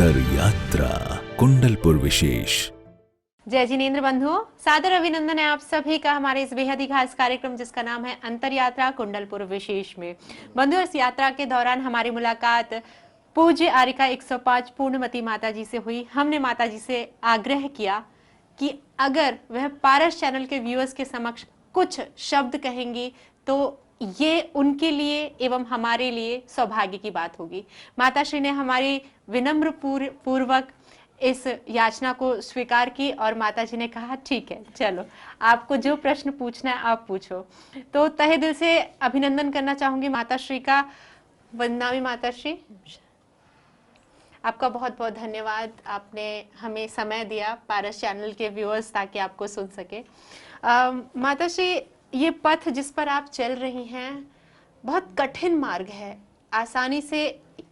अंतर यात्रा कुंडलपुर विशेष। जय जिनेंद्र बंधुओं, सादर अभिनंदन है आप सभी का हमारे इस बेहद ही खास कार्यक्रम जिसका नाम है अंतर यात्रा कुंडलपुर विशेष में। बंधुओं, इस यात्रा के दौरान हमारी मुलाकात पूज्य आरिका 105 पूर्णमती माता जी से हुई। हमने माता जी से आग्रह किया कि अगर वह पारस चैनल के व्यूअर्स के समक्ष कुछ शब्द कहेंगी तो ये उनके लिए एवं हमारे लिए सौभाग्य की बात होगी। माता श्री ने हमारी विनम्र पूर्वक इस याचना को स्वीकार की और माता जी ने कहा ठीक है, चलो आपको जो प्रश्न पूछना है आप पूछो। तो तहे दिल से अभिनंदन करना चाहूंगी माता श्री का। वंदनामी माता श्री, आपका बहुत बहुत धन्यवाद। आपने हमें समय दिया पारस चैनल के व्यूअर्स ताकि आपको सुन सके। माता श्री, ये पथ जिस पर आप चल रही हैं बहुत कठिन मार्ग है, आसानी से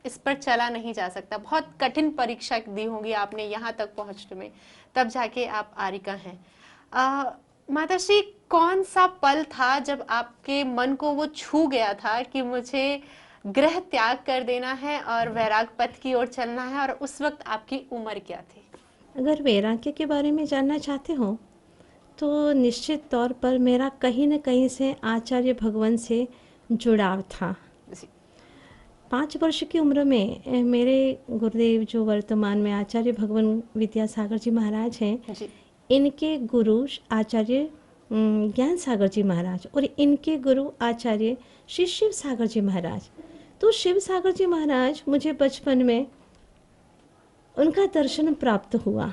इस पर चला नहीं जा सकता। बहुत कठिन परीक्षा दी होगी आपने यहाँ तक पहुँचने में, तब जाके आप आरिका हैं। माता श्री, कौन सा पल था जब आपके मन को वो छू गया था कि मुझे गृह त्याग कर देना है और वैराग पथ की ओर चलना है, और उस वक्त आपकी उम्र क्या थी? अगर वैराग्य के बारे में जानना चाहते हो तो निश्चित तौर पर मेरा कहीं न कहीं से आचार्य भगवान से जुड़ाव था। 5 वर्ष की उम्र में मेरे गुरुदेव जो वर्तमान में आचार्य भगवान विद्यासागर जी महाराज हैं, इनके गुरु आचार्य ज्ञान सागर जी महाराज और इनके गुरु आचार्य श्री शिव सागर जी महाराज। तो शिव सागर जी महाराज मुझे बचपन में उनका दर्शन प्राप्त हुआ।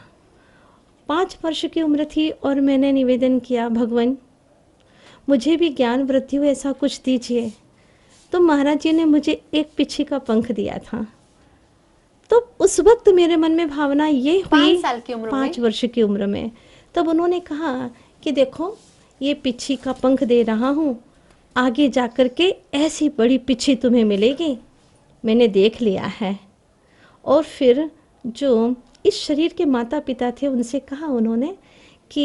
5 वर्ष की उम्र थी और मैंने निवेदन किया, भगवान मुझे भी ज्ञान वृद्धि हो, ऐसा कुछ दीजिए। तो महाराज जी ने मुझे एक पिछी का पंख दिया था। तो उस वक्त मेरे मन में भावना ये हुई, 5 साल की उम्र 5 वर्ष की उम्र में, तब उन्होंने कहा कि देखो ये पिछी का पंख दे रहा हूँ, आगे जाकर के ऐसी बड़ी पिछी तुम्हें मिलेगी। मैंने देख लिया है। और फिर जो इस शरीर के माता पिता थे उनसे कहा उन्होंने कि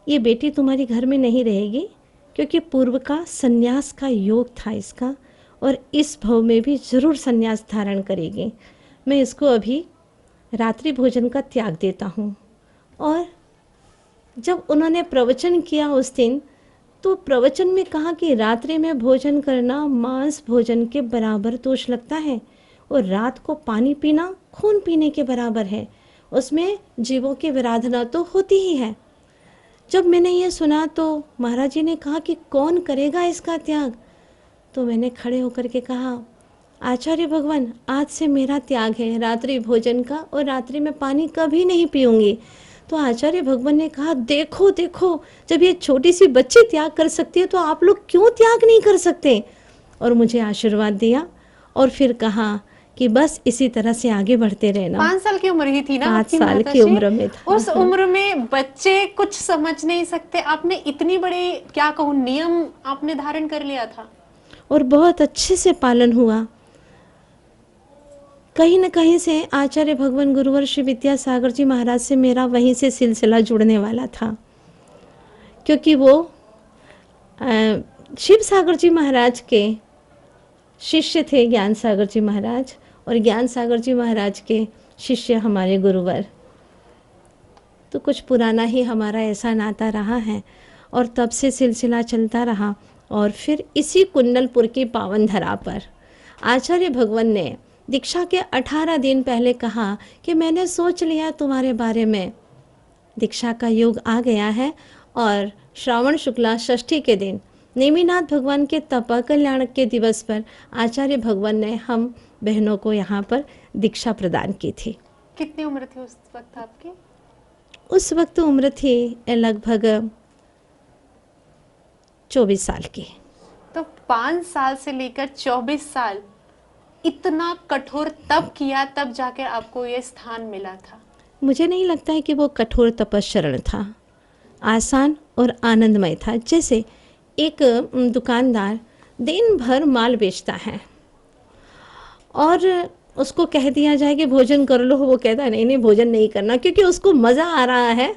ये बेटी तुम्हारी घर में नहीं रहेगी, क्योंकि पूर्व का सन्यास का योग था इसका, और इस भव में भी ज़रूर सन्यास धारण करेगी। मैं इसको अभी रात्रि भोजन का त्याग देता हूँ। और जब उन्होंने प्रवचन किया उस दिन, तो प्रवचन में कहा कि रात्रि में भोजन करना मांस भोजन के बराबर दोष लगता है, और रात को पानी पीना खून पीने के बराबर है, उसमें जीवों की विराधना तो होती ही है। जब मैंने ये सुना तो महाराज जी ने कहा कि कौन करेगा इसका त्याग? तो मैंने खड़े होकर के कहा, आचार्य भगवान आज से मेरा त्याग है रात्रि भोजन का, और रात्रि में पानी कभी नहीं पीऊंगी। तो आचार्य भगवान ने कहा, देखो देखो, जब ये छोटी सी बच्ची त्याग कर सकती है तो आप लोग क्यों त्याग नहीं कर सकते? और मुझे आशीर्वाद दिया और फिर कहा कि बस इसी तरह से आगे बढ़ते रहना। 5 साल की उम्र ही थी ना? 5 साल की उम्र में था। उस उम्र में बच्चे कुछ समझ नहीं सकते, आपने इतनी बड़ी क्या कहूँ नियम आपने धारण कर लिया था और बहुत अच्छे से पालन हुआ। कहीं न कहीं से आचार्य भगवान गुरुवर श्री विद्यासागर जी महाराज से मेरा वहीं से सिलसिला जुड़ने वाला था, क्योंकि वो शिव सागर जी महाराज के शिष्य थे, ज्ञान सागर जी महाराज, और ज्ञान सागर जी महाराज के शिष्य हमारे गुरुवर। तो कुछ पुराना ही हमारा ऐसा नाता रहा है, और तब से सिलसिला चलता रहा। और फिर इसी कुंडलपुर की पावन धरा पर आचार्य भगवान ने दीक्षा के 18 दिन पहले कहा कि मैंने सोच लिया तुम्हारे बारे में, दीक्षा का योग आ गया है। और श्रावण शुक्ला षष्ठी के दिन नेमिनाथ भगवान के तपा कल्याण के दिवस पर आचार्य भगवान ने हम बहनों को यहाँ पर दीक्षा प्रदान की थी। कितनी उम्र थी उस वक्त आपकी? उस वक्त उम्र थी लगभग 24 साल की। तो 5 साल से लेकर 24 साल इतना कठोर तप किया, तब जाकर आपको ये स्थान मिला था। मुझे नहीं लगता है कि वो कठोर तपस्चरण था, आसान और आनंदमय था। जैसे एक दुकानदार दिन भर माल बेचता है और उसको कह दिया जाए कि भोजन कर लो, वो कहता है नहीं नहीं भोजन नहीं करना, क्योंकि उसको मज़ा आ रहा है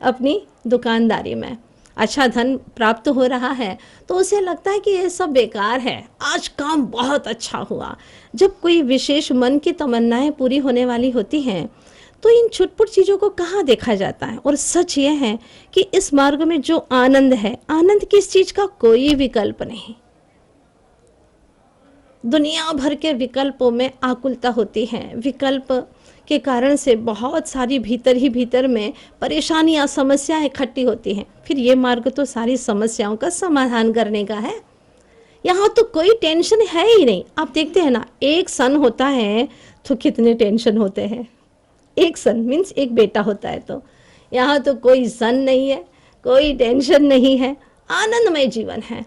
अपनी दुकानदारी में। अच्छा धन प्राप्त हो रहा है, तो उसे लगता है कि ये सब बेकार है, आज काम बहुत अच्छा हुआ। जब कोई विशेष मन की तमन्नाएं पूरी होने वाली होती हैं, तो इन छुटपुट चीज़ों को कहाँ देखा जाता है। और सच ये है कि इस मार्ग में जो आनंद है, आनंद की इस चीज़ का कोई विकल्प नहीं। दुनिया भर के विकल्पों में आकुलता होती है, विकल्प के कारण से बहुत सारी भीतर ही भीतर में परेशानियां, समस्याएं इकट्ठी होती हैं। फिर ये मार्ग तो सारी समस्याओं का समाधान करने का है। यहाँ तो कोई टेंशन है ही नहीं। आप देखते हैं ना, एक सन होता है तो कितने टेंशन होते हैं। एक सन मीन्स एक बेटा होता है, तो यहाँ तो कोई सन नहीं है, कोई टेंशन नहीं है, आनंदमय जीवन है।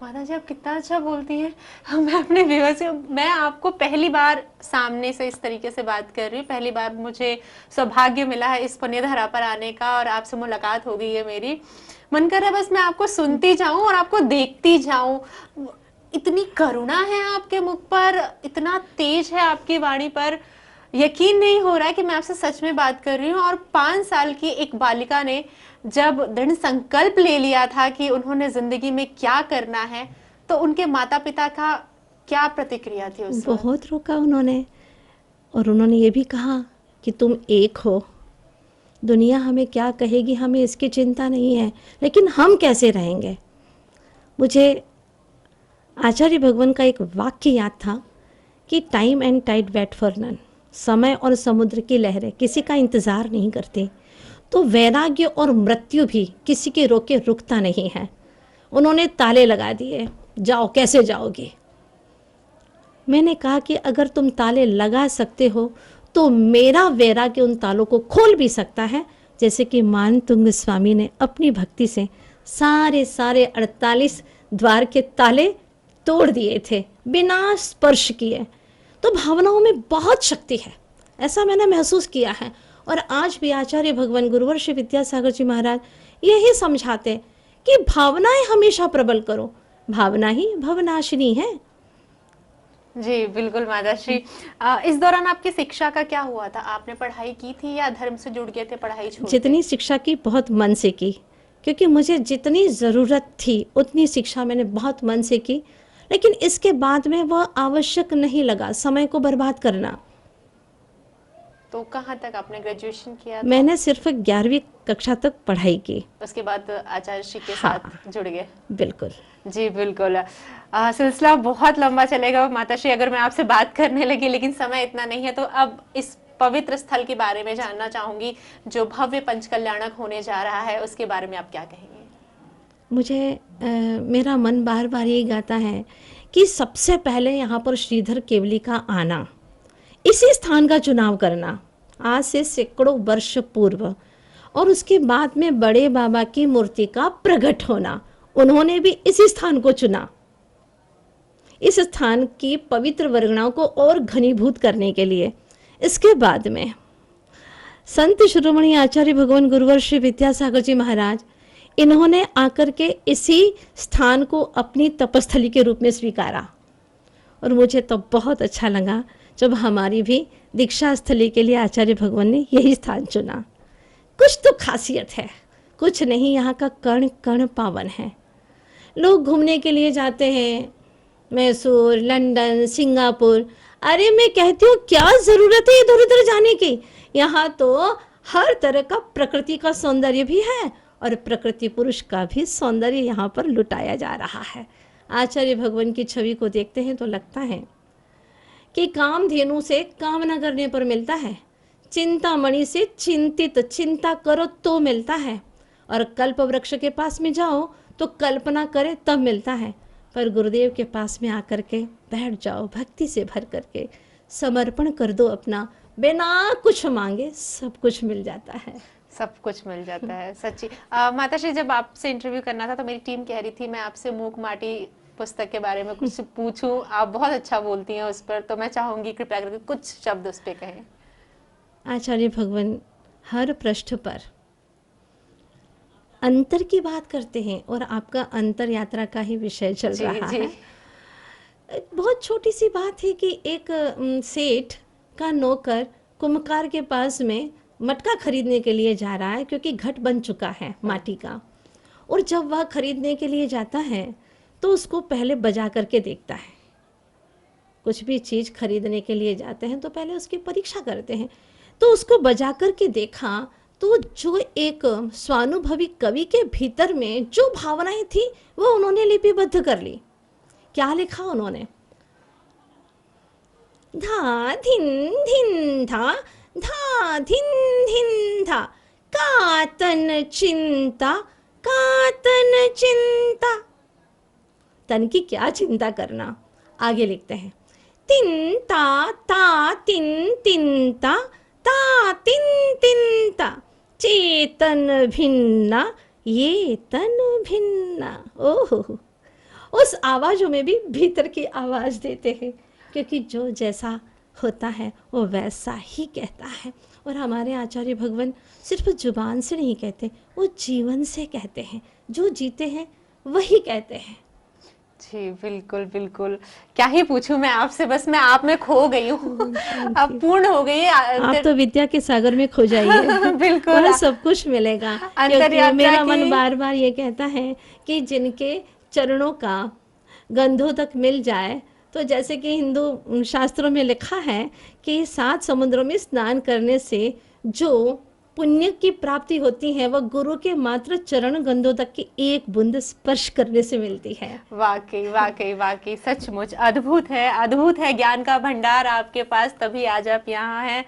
माता जी आप कितना अच्छा बोलती हैं। मैं अपने व्यूअर्स से, मैं आपको पहली बार सामने से इस तरीके से बात कर रही हूँ, पहली बार मुझे सौभाग्य मिला है इस पुण्य धरा पर आने का और आपसे मुलाकात हो गई है मेरी। मन कर रहा है बस मैं आपको सुनती जाऊं और आपको देखती जाऊं। इतनी करुणा है आपके मुख पर, इतना तेज है आपकी वाणी पर, यकीन नहीं हो रहा है कि मैं आपसे सच में बात कर रही हूँ। और 5 साल की एक बालिका ने जब दृढ़ संकल्प ले लिया था कि उन्होंने जिंदगी में क्या करना है, तो उनके माता पिता का क्या प्रतिक्रिया थी उस वक्त? बहुत रोका उन्होंने, और उन्होंने ये भी कहा कि तुम एक हो, दुनिया हमें क्या कहेगी हमें इसकी चिंता नहीं है, लेकिन हम कैसे रहेंगे। मुझे आचार्य भगवान का एक वाक्य याद था कि time and tide wait for none, समय और समुद्र की लहरें किसी का इंतज़ार नहीं करती, तो वैराग्य और मृत्यु भी किसी के रोके रुकता नहीं है। उन्होंने ताले लगा दिए, जाओ कैसे जाओगे। मैंने कहा कि अगर तुम ताले लगा सकते हो तो मेरा वैराग्य उन तालों को खोल भी सकता है, जैसे कि मानतुंग स्वामी ने अपनी भक्ति से सारे 48 द्वार के ताले तोड़ दिए थे बिना स्पर्श किए। तो भावनाओं में बहुत शक्ति है, ऐसा मैंने महसूस किया है। और आज भी आचार्य भगवान गुरुवर श्री विद्यासागर जी महाराज यही समझाते कि भावनाएं हमेशा प्रबल करो, भावना ही भवनाशिनी है। जी बिल्कुल माता श्री। इस दौरान आपकी शिक्षा का क्या हुआ था? आपने पढ़ाई की थी या धर्म से जुड़ गए थे, पढ़ाई छोड़? जितनी शिक्षा की बहुत मन से की, क्योंकि मुझे जितनी ज़रूरत थी उतनी शिक्षा मैंने बहुत मन से की, लेकिन इसके बाद में वह आवश्यक नहीं लगा समय को बर्बाद करना। तो कहाँ तक आपने ग्रेजुएशन किया था? मैंने सिर्फ 11वीं कक्षा तक पढ़ाई की, उसके बाद आचार्य श्री के हाँ, साथ जुड़ गए। बिल्कुल। जी बिल्कुल। सिलसिला बहुत लंबा चलेगा माता श्री अगर मैं आपसे बात करने लगी, लेकिन समय इतना नहीं है। तो अब इस पवित्र स्थल के बारे में जानना चाहूंगी जो भव्य पंचकल्याणक होने जा रहा है, उसके बारे में आप क्या कहेंगे? मुझे मेरा मन बार बार ये गाता है कि सबसे पहले यहाँ पर श्रीधर केवली का आना, इसी स्थान का चुनाव करना आज से सैकड़ों वर्ष पूर्व, और उसके बाद में बड़े बाबा की मूर्ति का प्रकट होना, उन्होंने भी इसी स्थान को चुना। इस स्थान की पवित्र वर्गणाओं को और घनीभूत करने के लिए इसके बाद में संत शिरोमणि आचार्य भगवान गुरुवर श्री विद्यासागर जी महाराज, इन्होंने आकर के इसी स्थान को अपनी तपस्थली के रूप में स्वीकारा। और मुझे तो बहुत अच्छा लगा जब हमारी भी दीक्षा स्थली के लिए आचार्य भगवान ने यही स्थान चुना। कुछ तो खासियत है, कुछ नहीं, यहाँ का कण कण पावन है। लोग घूमने के लिए जाते हैं मैसूर, लंदन, सिंगापुर, अरे मैं कहती हूँ क्या ज़रूरत है इधर उधर जाने की। यहाँ तो हर तरह का प्रकृति का सौंदर्य भी है और प्रकृति पुरुष का भी सौंदर्य यहाँ पर लुटाया जा रहा है। आचार्य भगवान की छवि को देखते हैं तो लगता है कि कामधेनु से कामना करने पर मिलता है, चिंतामणि से चिंतित चिंता करो तो मिलता है, और कल्प वृक्ष के पास में जाओ तो कल्पना करे तब मिलता है। पर गुरुदेव के पास में आकर के बैठ जाओ, भक्ति से भर करके समर्पण कर दो अपना, बिना कुछ मांगे सब कुछ मिल जाता है। सब कुछ मिल जाता है, सच्ची। माता श्री जब आपसे इंटरव्यू करना था तो मेरी टीम कह रही थी मैं आपसे मूक माटी पुस्तक के बारे में कुछ पूछूं, आप बहुत अच्छा बोलती हैं उस पर, तो मैं चाहूंगी कृपया करके कुछ शब्द उस पर कहें। आचार्य भगवान हर पृष्ठ पर अंतर की बात करते हैं और आपका अंतर यात्रा का ही विषय चल रहा है। बहुत छोटी सी बात है कि एक सेठ का नौकर कुम्भकार के पास में मटका खरीदने के लिए जा रहा है क्योंकि घट बन चुका है माटी का। और जब वह खरीदने के लिए जाता है तो उसको पहले बजा करके देखता है। कुछ भी चीज़ खरीदने के लिए जाते हैं तो पहले उसकी परीक्षा करते हैं। तो उसको बजा करके देखा तो जो एक स्वानुभवी कवि के भीतर में जो भावनाएं थी वो उन्होंने लिपिबद्ध कर ली। क्या लिखा उन्होंने? धा धिन धिन धा, धा धिन धिन धा, कातन चिंता, कातन चिंता। तन की क्या चिंता करना। आगे लिखते हैं, तिन ता ता तिन तिन ता, ता तिन तिन ता, चेतन भिन्ना ये तन भिन्ना। ओह, उस आवाज़ों में भी भीतर की आवाज़ देते हैं, क्योंकि जो जैसा होता है वो वैसा ही कहता है। और हमारे आचार्य भगवान सिर्फ जुबान से नहीं कहते, वो जीवन से कहते हैं। जो जीते हैं वही कहते हैं। जी बिल्कुल बिल्कुल, क्या ही पूछूं मैं आपसे, बस मैं आप में खो गई हूँ। अब पूर्ण हो गई है। आप तो विद्या के सागर में खो जाइए। बिल्कुल, वहाँ सब कुछ मिलेगा। क्योंकि मेरा मन बार बार ये कहता है कि जिनके चरणों का गंधों तक मिल जाए, तो जैसे कि हिंदू शास्त्रों में लिखा है कि 7 समुद्रों में स्नान करने से जो पुण्य की प्राप्ति होती है वह गुरु के मात्र चरण गंधों तक की एक बूंद स्पर्श करने से मिलती है। वाकई वाकई वाकई सचमुच अद्भुत है, अद्भुत है ज्ञान का भंडार आपके पास, तभी आज आप यहाँ हैं।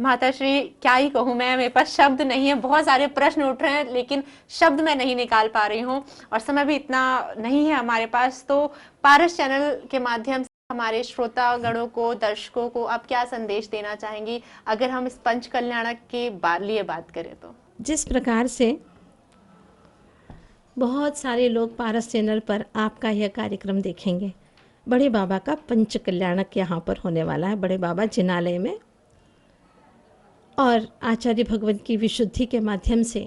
माताश्री क्या ही कहूँ मैं, मेरे पास शब्द नहीं है। बहुत सारे प्रश्न उठ रहे हैं लेकिन शब्द मैं नहीं निकाल पा रही हूँ और समय भी इतना नहीं है हमारे पास। तो पारस चैनल के माध्यम से हमारे श्रोतागणों को, दर्शकों को आप क्या संदेश देना चाहेंगी, अगर हम इस पंच कल्याणक के लिए बात करें तो? जिस प्रकार से बहुत सारे लोग पारस चैनल पर आपका यह कार्यक्रम देखेंगे, बड़े बाबा का पंच कल्याणक यहाँ पर होने वाला है, बड़े बाबा जिनालय में, और आचार्य भगवान की विशुद्धि के माध्यम से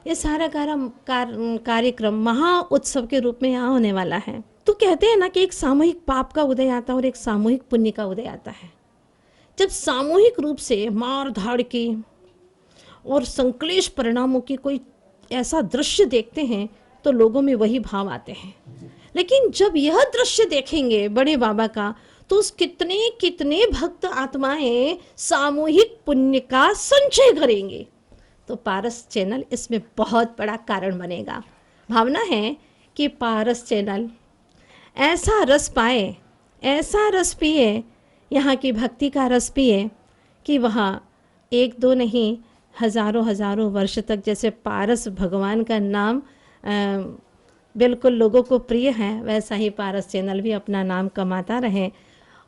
ये सारा कार्यक्रम महा उत्सव के रूप में यहाँ होने वाला है। तो कहते हैं ना कि एक सामूहिक पाप का उदय आता है और एक सामूहिक पुण्य का उदय आता है। जब सामूहिक रूप से मार धाड़ की और संक्लेश परिणामों की कोई ऐसा दृश्य देखते हैं तो लोगों में वही भाव आते हैं। लेकिन जब यह दृश्य देखेंगे बड़े बाबा का, तो उस कितने कितने भक्त आत्माएं सामूहिक पुण्य का संचय करेंगे। तो पारस चैनल इसमें बहुत बड़ा कारण बनेगा। भावना है कि पारस चैनल ऐसा रस पाए, ऐसा रस पिए, यहाँ की भक्ति का रस पिए कि वहाँ 1-2 नहीं हजारों हजारों वर्ष तक, जैसे पारस भगवान का नाम बिल्कुल लोगों को प्रिय है, वैसा ही पारस चैनल भी अपना नाम कमाता रहे।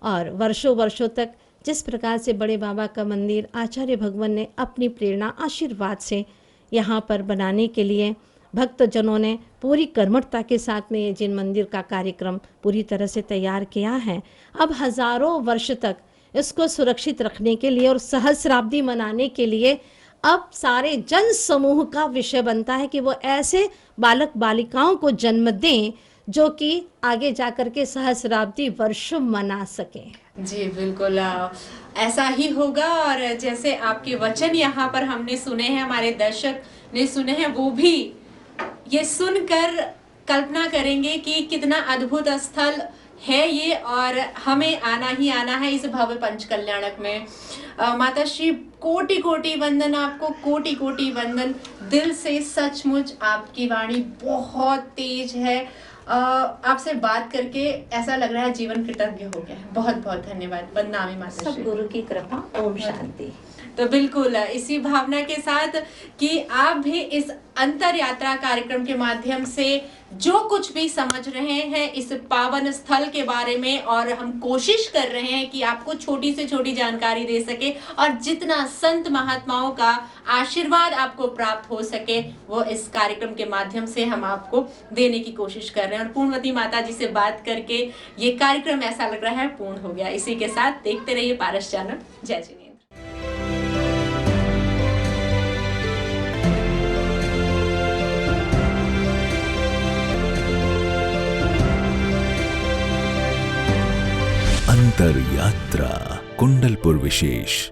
और वर्षों वर्षों तक जिस प्रकार से बड़े बाबा का मंदिर आचार्य भगवान ने अपनी प्रेरणा आशीर्वाद से यहाँ पर बनाने के लिए भक्तजनों ने पूरी कर्मठता के साथ में ये जिन मंदिर का कार्यक्रम पूरी तरह से तैयार किया है, अब हजारों वर्ष तक इसको सुरक्षित रखने के लिए और सहस्राब्दी मनाने के लिए अब सारे जन समूह का विषय बनता है कि वो ऐसे बालक बालिकाओं को जन्म दें जो कि आगे जाकर के सहस्राब्दी वर्ष मना सके। जी बिल्कुल, ऐसा ही होगा। और जैसे आपके वचन यहाँ पर हमने सुने हैं, हमारे दर्शक ने सुने हैं, वो भी ये सुनकर कल्पना करेंगे कि कितना अद्भुत स्थल है ये और हमें आना ही आना है इस भव्य पंच कल्याणक में। माताश्री कोटि कोटि वंदन आपको, कोटि कोटि वंदन। दिल से सचमुच आपकी वाणी बहुत तेज है। आपसे बात करके ऐसा लग रहा है जीवन कृतज्ञ हो गया है। बहुत बहुत धन्यवाद। वंदनामि माताश्री। सब गुरु की कृपा। ओम शांति। तो बिल्कुल इसी भावना के साथ कि आप भी इस अंतर यात्रा कार्यक्रम के माध्यम से जो कुछ भी समझ रहे हैं इस पावन स्थल के बारे में, और हम कोशिश कर रहे हैं कि आपको छोटी से छोटी जानकारी दे सके और जितना संत महात्माओं का आशीर्वाद आपको प्राप्त हो सके वो इस कार्यक्रम के माध्यम से हम आपको देने की कोशिश कर रहे हैं। और पूर्णवती माता जी से बात करके ये कार्यक्रम ऐसा लग रहा है पूर्ण हो गया। इसी के साथ देखते रहिए पारस चैनल। जय जिनेंद्र। अंतर यात्रा कुंडलपुर विशेष।